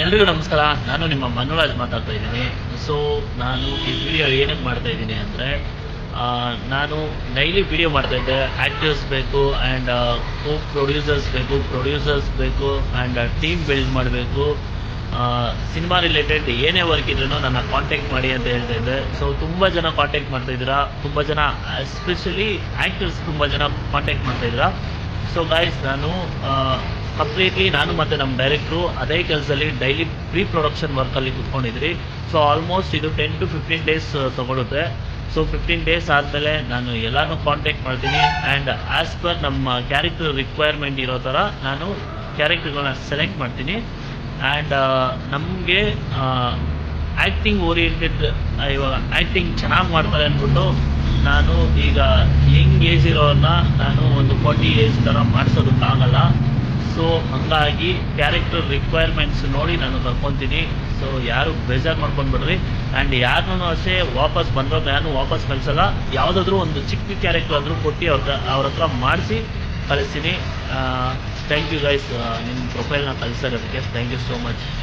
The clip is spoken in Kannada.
ಎಲ್ರಿಗೂ ನಮಸ್ಕಾರ. ನಾನು ನಿಮ್ಮ ಮನುರಾಜ್ ಮಾತಾಡ್ತಾ ಇದ್ದೀನಿ. ಸೊ ನಾನು ಈ ವಿಡಿಯೋ ಏನಕ್ಕೆ ಮಾಡ್ತಾ ಇದ್ದೀನಿ ಅಂದರೆ, ನಾನು ಡೈಲಿ ವಿಡಿಯೋ ಮಾಡ್ತಾಯಿದ್ದೆ. ಆ್ಯಕ್ಟರ್ಸ್ ಬೇಕು ಆ್ಯಂಡ್ ಕೋ ಪ್ರೊಡ್ಯೂಸರ್ಸ್ ಬೇಕು ಆ್ಯಂಡ್ ಟೀಮ್ ಬಿಲ್ಡ್ ಮಾಡಬೇಕು. ಸಿನಿಮಾ ರಿಲೇಟೆಡ್ ಏನೇ ವರ್ಕ್ ಇದ್ರೂ ನನ್ನ ಕಾಂಟ್ಯಾಕ್ಟ್ ಮಾಡಿ ಅಂತ ಹೇಳ್ತಾ ಇದ್ದೆ. ಸೊ ತುಂಬ ಜನ ಕಾಂಟ್ಯಾಕ್ಟ್ ಮಾಡ್ತಾಯಿದ್ದೀರಾ, ತುಂಬ ಜನ ಎಸ್ಪೆಷಲಿ ಆ್ಯಕ್ಟರ್ಸ್ ತುಂಬ ಜನ ಕಾಂಟ್ಯಾಕ್ಟ್ ಮಾಡ್ತಾಯಿದ್ದೀರಾ. ಸೊ ಗಾಯ್ಸ್, ಕಂಪ್ಲೀಟ್ಲಿ ನಾನು ಮತ್ತು ನಮ್ಮ ಡೈರೆಕ್ಟ್ರು ಅದೇ ಕೆಲಸದಲ್ಲಿ ಡೈಲಿ ಪ್ರೀ ಪ್ರೊಡಕ್ಷನ್ ವರ್ಕಲ್ಲಿ ಕೂತ್ಕೊಂಡಿದ್ರಿ. ಸೊ ಆಲ್ಮೋಸ್ಟ್ ಇದು 10 to 15 ಡೇಸ್ ತೊಗೊಳುತ್ತೆ. ಸೊ 15 ಡೇಸ್ ಆದಮೇಲೆ ನಾನು ಎಲ್ಲನೂ ಕಾಂಟ್ಯಾಕ್ಟ್ ಮಾಡ್ತೀನಿ ಆ್ಯಂಡ್ ಆ್ಯಸ್ ಪರ್ ನಮ್ಮ ಕ್ಯಾರೆಕ್ಟರ್ ರಿಕ್ವೈರ್ಮೆಂಟ್ ಇರೋ ಥರ ನಾನು ಕ್ಯಾರೆಕ್ಟರ್ಗಳನ್ನ ಸೆಲೆಕ್ಟ್ ಮಾಡ್ತೀನಿ. ಆ್ಯಂಡ್ ನಮಗೆ ಆ್ಯಕ್ಟಿಂಗ್ ಓರಿಯೆಂಟೆಡ್, ಇವಾಗ ಆ್ಯಕ್ಟಿಂಗ್ ಚೆನ್ನಾಗಿ ಮಾಡ್ತಾರೆ ಅಂದ್ಬಿಟ್ಟು ನಾನು ಈಗ ಯಂಗ್ ಏಜ್ ಇರೋರನ್ನ ನಾನು ಒಂದು 40 ಏಜ್ ಥರ ಮಾಡಿಸೋದಕ್ಕಾಗಲ್ಲ. ಸೊ ಹಾಗಾಗಿ ಕ್ಯಾರೆಕ್ಟರ್ ರಿಕ್ವೈರ್ಮೆಂಟ್ಸ್ ನೋಡಿ ನಾನು ಕರ್ಕೊತೀನಿ. ಸೊ ಯಾರು ಬೇಜಾರು ಮಾಡ್ಕೊಂಡ್ಬಿಡ್ರಿ. ಆ್ಯಂಡ್ ಯಾರನ್ನೂ ಅಷ್ಟೇ ವಾಪಸ್ ಬಂದವ್ರನ್ನ ಯಾರು ವಾಪಸ್ ಕಳಿಸಲ್ಲ. ಯಾವುದಾದ್ರೂ ಒಂದು ಚಿಕ್ಕ ಕ್ಯಾರೆಕ್ಟರ್ ಆದರೂ ಕೊಟ್ಟು ಅವ್ರ ಹತ್ರ ಮಾಡಿಸಿ ಕಳಿಸ್ತೀನಿ. ಥ್ಯಾಂಕ್ ಯು ಗೈಸ್, ನಿಮ್ಮ ಪ್ರೊಫೈಲ್ನ ಕಳಿಸಿರೋದಕ್ಕೆ ಥ್ಯಾಂಕ್ ಯು ಸೋ ಮಚ್.